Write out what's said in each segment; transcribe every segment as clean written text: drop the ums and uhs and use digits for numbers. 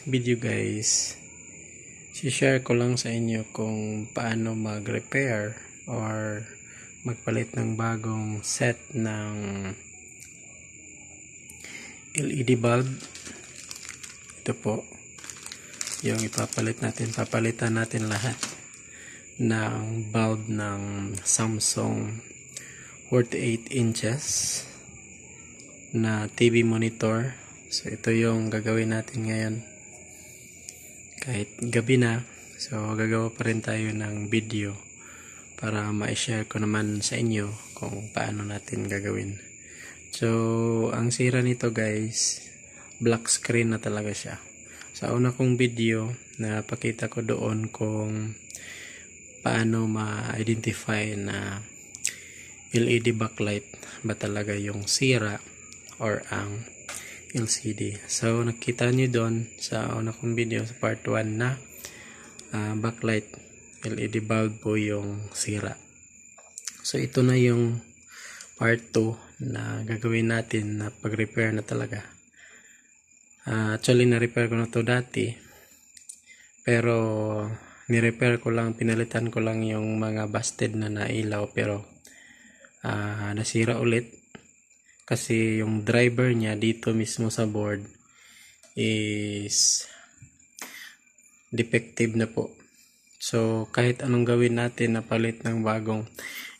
video guys, share ko lang sa inyo kung paano mag-repair or magpalit ng bagong set ng LED bulb. Ito po yung ipapalit natin. Papalitan natin lahat ng bulb ng Samsung 48 inches na TV monitor. So ito yung gagawin natin ngayon kahit gabi na. So gagawa pa rin tayo ng video para ma-share ko naman sa inyo kung paano natin gagawin. So ang sira nito guys, black screen na talaga siya. Sa una kong video na pakita ko doon kung paano ma-identify na LED backlight ba talaga yung sira or ang LCD. So nakita nyo doon sa una kong video sa part 1 na backlight LED bulb po yung sira. So ito na yung part 2 na gagawin natin na pag-repair na talaga. Actually na-repair ko na to dati, pero ni-repair ko lang, pinalitan ko lang yung mga busted na nailaw, pero nasira ulit. Kasi yung driver niya dito mismo sa board is defective na po. So kahit anong gawin natin na palit ng bagong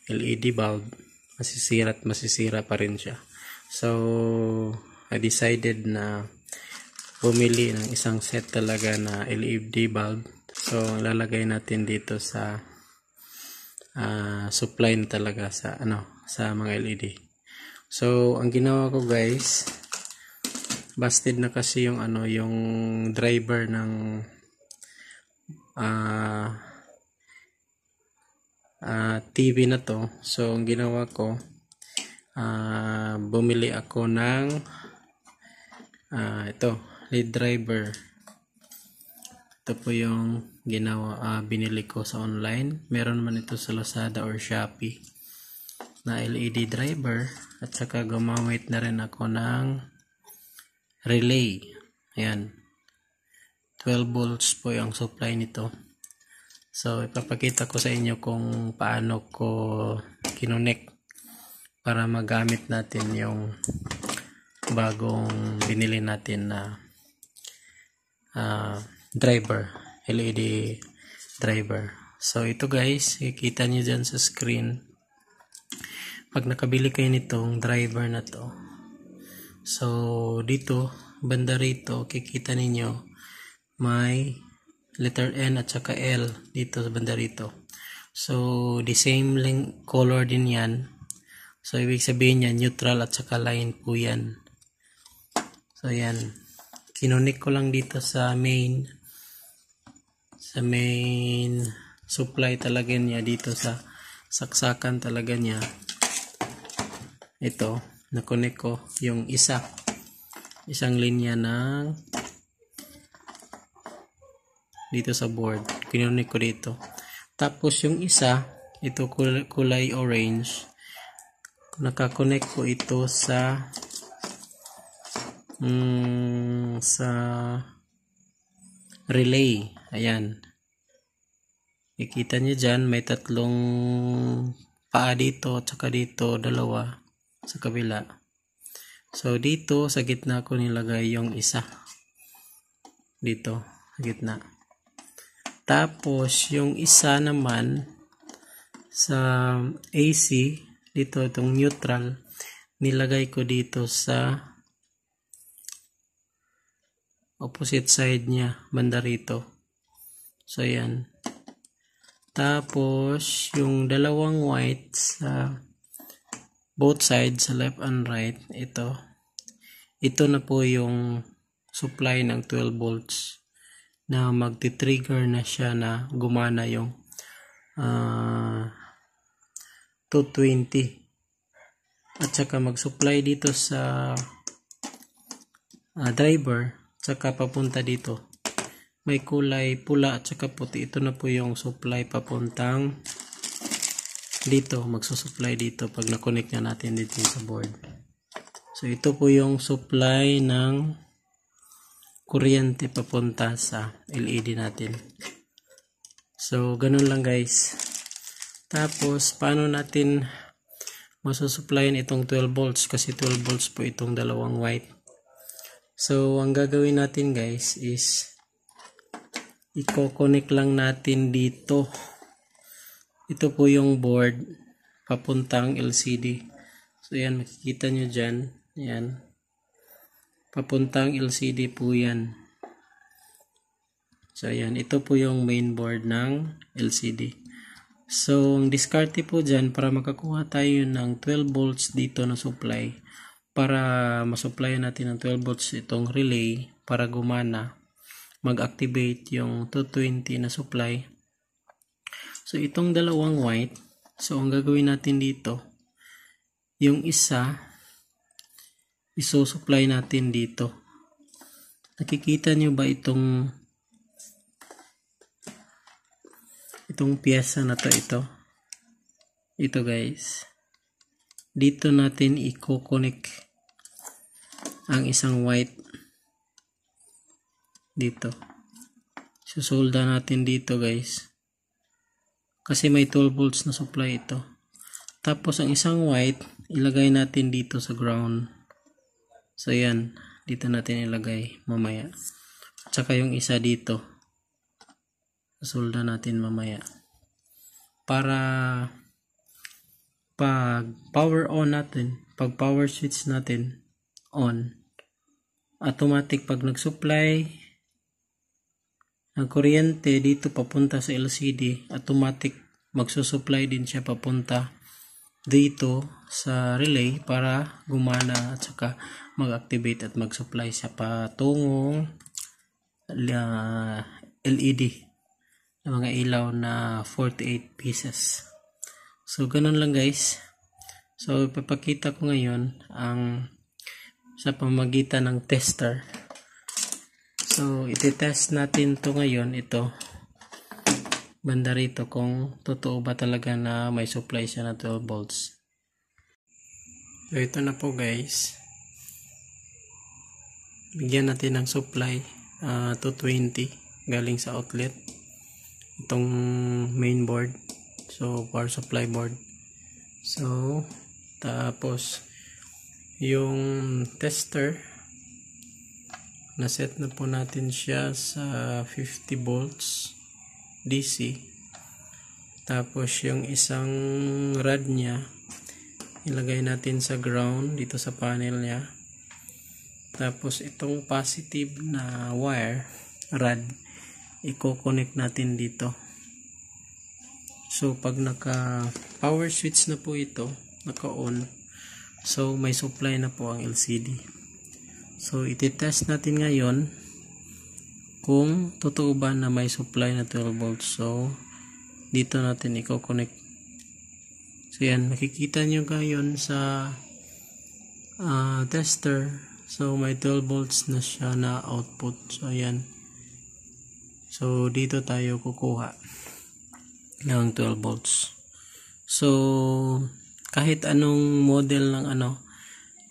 LED bulb, masisira at masisira pa rin siya. So I decided na bumili ng isang set talaga na LED bulb. So lalagay natin dito sa supply na talaga sa sa mga LED. So ang ginawa ko guys, busted na kasi yung yung driver ng TV na to. So ang ginawa ko, bumili ako ng ito, lead driver. Ito po yung binili ko sa online. Meron man ito sa Lazada or Shopee na LED driver, at saka gumamit na rin ako ng relay. Ayan, 12 volts po yung supply nito. So ipapakita ko sa inyo kung paano ko kinonek para magamit natin yung bagong binili natin na driver, LED driver. So ito guys, kikita nyo dyan sa screen pag nakabili kayo nitong driver na to. So dito banda rito kikita ninyo may letter N at saka L dito sa banda rito. So the same color din yan. So ibig sabihin yan, neutral at saka line po yan. So yan, kinonek ko lang dito sa main supply talaga niya, dito sa saksakan talaga niya. Ito, nakonek ko yung isang linya ng dito sa board, kinonek ko dito. Tapos yung isa, ito kulay orange, nakakonek ko ito sa relay. Ayan, ikita nyo dyan may tatlong paa dito at saka dito dalawa sa kabila. So dito sa gitna ko nilagay yung isa dito sa gitna. Tapos yung isa naman sa AC dito, itong neutral, nilagay ko dito sa opposite side niya, banda rito. So yan. Tapos yung dalawang white sa both sides, sa left and right, ito na po yung supply ng 12 volts na magti-trigger na siya na gumana yung 220, at saka mag-supply dito sa driver, saka papunta dito may kulay pula at saka puti. Ito na po yung supply papuntang dito, magsusupply dito pag na-connect na natin dito sa board. So ito po yung supply ng kuryente papunta sa LED natin. So, ganun lang guys. Tapos, paano natin masusupplyan itong 12 volts? Kasi 12 volts po itong dalawang white. So, ang gagawin natin guys is i-connect lang natin dito. Ito po yung board papuntang LCD. So, yan. Makikita nyo dyan. Yan. Papuntang LCD po yan. So, yan. Ito po yung main board ng LCD. So, ang diskarte po dyan para makakuha tayo ng 12 volts dito na supply. Para masupply natin ng 12 volts itong relay para gumana, mag-activate yung 220 na supply. So, itong dalawang white, so ang gagawin natin dito, yung isa, iso-supply natin dito. Nakikita nyo ba itong piyesa na to, ito guys. Dito natin i-connect ang isang white dito. Susolda natin dito guys. Kasi may 12 volts na supply ito. Tapos ang isang white, ilagay natin dito sa ground. So yan, dito natin ilagay mamaya. At saka yung isa dito. Susolda natin mamaya. Para pag power on natin, pag power switch natin on, automatic pag nag-supply ng kuryente dito papunta sa LCD, automatic magsusupply din siya papunta dito sa relay para gumana at saka mag-activate at mag-supply siya patungong LED na mga ilaw na 48 pieces. So, ganun lang guys. So, ipapakita ko ngayon ang sa pamamagitan ng tester. So, iti-test natin to ngayon, ito. Banda rito kung totoo ba talaga na may supply siya na 12 volts. So, ito na po guys. Bigyan natin ng supply 220 galing sa outlet. Itong main board. So, power supply board. So, tapos yung tester, na-set na po natin siya sa 50 volts DC. Tapos yung isang rod niya, ilagay natin sa ground dito sa panel niya. Tapos itong positive na wire, rod, i-connect natin dito. So, pag naka-power switch na po ito, naka-on, so may supply na po ang LCD. So, iti-test natin ngayon kung totoo ba na may supply na 12 volts. So, dito natin i-connect. So, yan. Makikita nyo ngayon sa tester. So, may 12 volts na siya na output. So, yan. So, dito tayo kukuha ng 12 volts. So, kahit anong model ng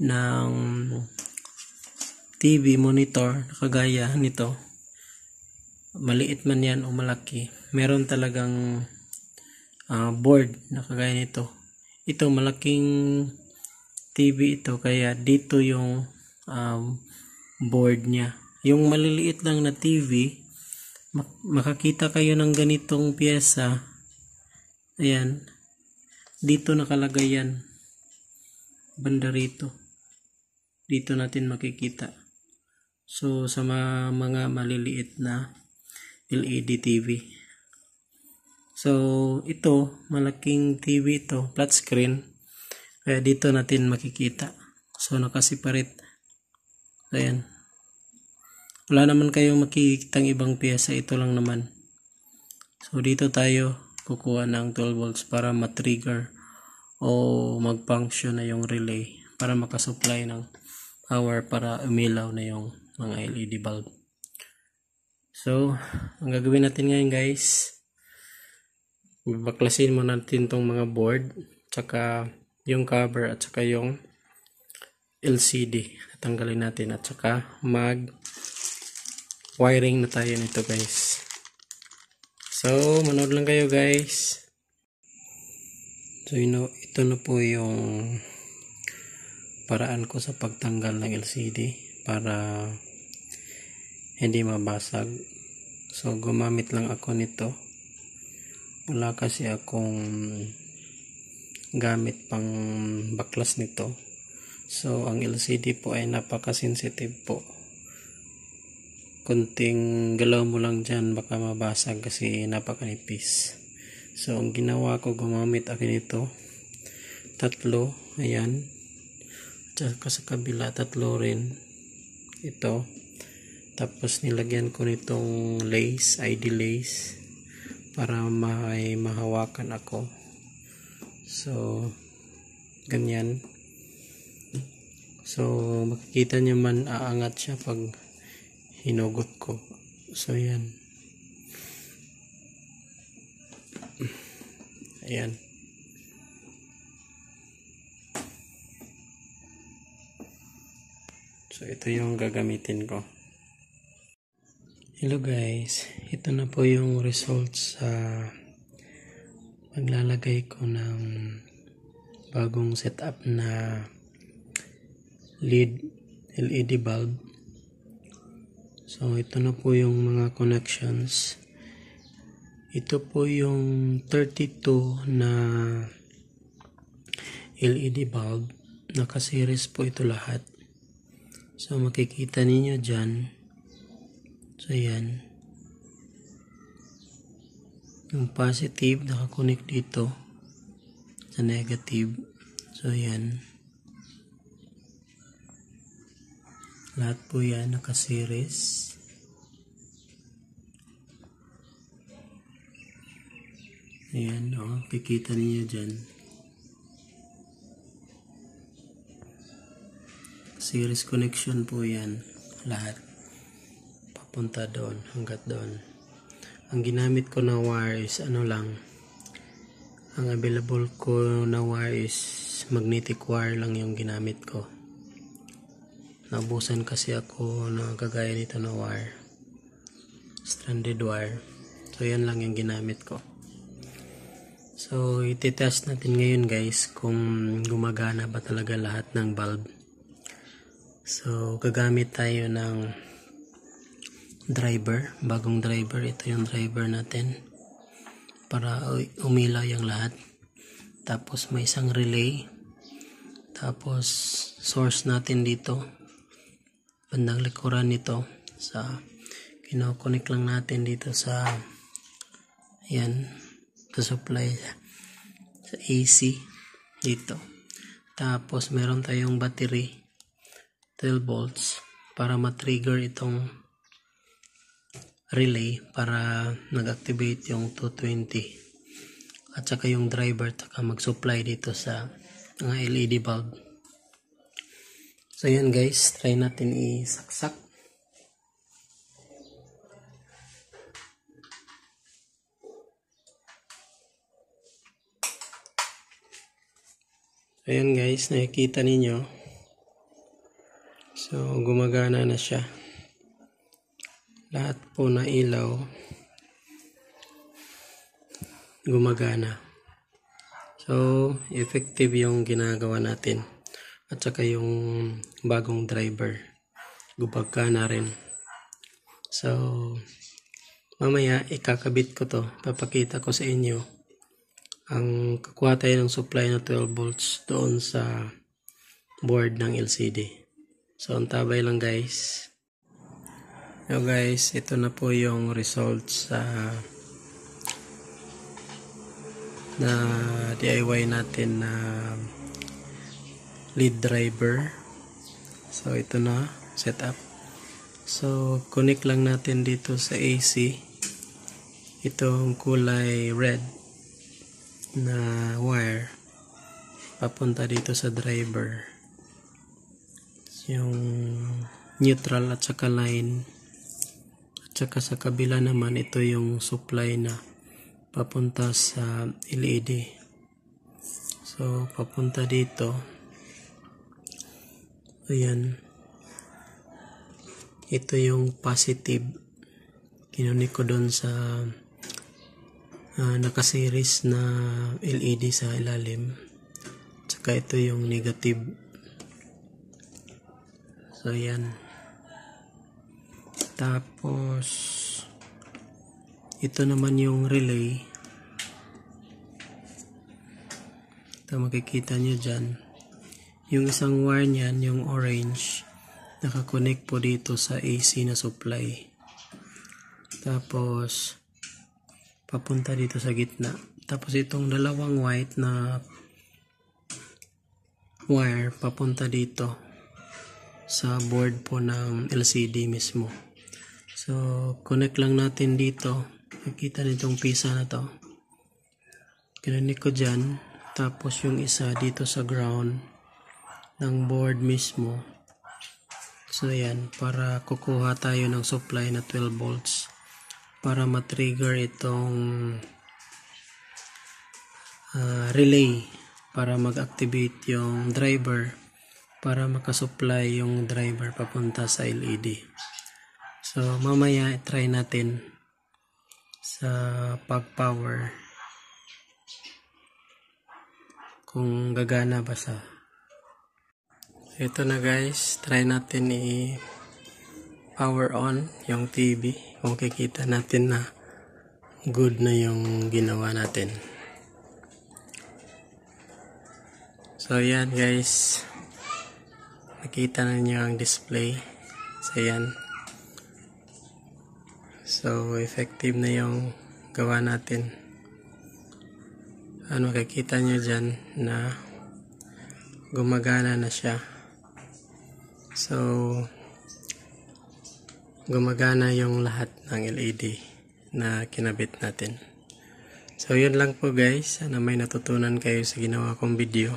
ng TV monitor kagaya nito, maliit man yan o malaki, meron talagang board na kagaya nito. Ito malaking TV ito, kaya dito yung board niya. Yung maliliit lang na TV, makakita kayo ng ganitong pyesa. Ayan, dito nakalagay yan, banda rito. Dito natin makikita. So, sa mga maliliit na LED TV. So, ito, malaking TV ito, flat screen. Kaya dito natin makikita. So, nakaseparate. Ayan. Wala naman kayong makikitang ibang pyesa, ito lang naman. So, dito tayo kukuha ng 12 volts para matrigger o mag-function na yung relay para makasupply ng power para umilaw na yung mga LED bulb. So, ang gagawin natin ngayon guys, baklasin mo natin tong mga board, tsaka yung cover at tsaka yung LCD. Tatanggalin natin at tsaka wiring na tayo nito guys. So manood lang kayo guys. So ito na po yung paraan ko sa pagtanggal ng LCD para hindi mabasag. So gumamit lang ako nito. Wala kasi akong gamit pang baklas nito. So ang LCD po ay napaka-sensitive po. Kunting galaw mo lang dyan baka mabasag kasi napakanipis. So ang ginawa ko, gumamit ako nito. Tatlo, ayan. Tsaka sa kabila, tatlo rin. Ito. Tapos nilagyan ko nitong lace, ID lace, para may mahawakan ako. So, ganyan. So, makikita nyo man aangat siya pag hinugot ko. So, yan. Ayan. So, ito yung gagamitin ko. Hello guys. Ito na po yung results sa paglalagay ko ng bagong setup na LED bulb. So, ito na po yung mga connections. Ito po yung 32 na LED bulb. Naka-series po ito lahat. So, makikita ninyo dyan. So, yan. Yung positive, nakakonect dito sa negative. So, yan. Lahat po yan, naka-series. Ayan, kikita niyo dyan. Series connection po yan. Lahat. Papunta doon, hanggat doon. Ang ginamit ko na wire is lang. Ang available ko na wire is magnetic wire lang yung ginamit ko. Naubusan kasi ako na kagaya nito na wire. Stranded wire. So, yan lang yung ginamit ko. So, iti-test natin ngayon guys kung gumagana ba talaga lahat ng bulb. So, gagamit tayo ng driver, bagong driver. Ito yung driver natin para umilaw yung lahat. Tapos may isang relay. Tapos source natin dito. Bandang likuran nito. Kino-connect lang natin dito sa ayan, to supply sa AC dito. Tapos meron tayong battery 12 volts para ma-trigger itong relay para nag-activate yung 220 at saka yung driver taka mag-supply dito sa mga LED bulb. So yan guys, try natin isaksak. Ayan guys, nakikita ninyo. So, gumagana na siya. Lahat po na ilaw gumagana. So, effective yung ginagawa natin. At saka yung bagong driver gumagana rin. So, mamaya ikakabit ko to. Papakita ko sa inyo. Ang kukuha tayo ng supply na 12 volts doon sa board ng LCD. So, antabay lang guys. So guys, ito na po yung results na DIY natin na lead driver. So, ito na setup. So, connect lang natin dito sa AC. Itong kulay red na wire papunta dito sa driver. Yung neutral at saka line. At saka sa kabila naman, ito yung supply na papunta sa LED. So, papunta dito. Ayan. Ito yung positive kinunik ko doon sa nakaseries na LED sa ilalim. Tsaka ito yung negative. So yan. Tapos ito naman yung relay. Ito makikita nyo dyan. Yung isang wire nyan, yung orange, nakakonect po dito sa AC na supply. Tapos papunta dito sa gitna. Tapos itong dalawang white na wire papunta dito sa board po ng LCD mismo. So connect lang natin dito. Nakita nitong pisa na to. Kinunik ko dyan. Tapos yung isa dito sa ground ng board mismo. So yan, para kukuha tayo ng supply na 12 volts para matrigger itong relay para mag-activate yung driver para makasupply yung driver papunta sa LED. So mamaya try natin sa pag-power kung gagana ba sa. Ito na guys, try natin i-power on yung TV. Kung kikita natin na good na yung ginawa natin. So yan guys, nakita na niyo ang display. So yan. So effective na yung gawa natin. Makikita nyo dyan na gumagana na siya. So gumagana yung lahat ng LED na kinabit natin. So yun lang po guys. Sana may natutunan kayo sa ginawa kong video.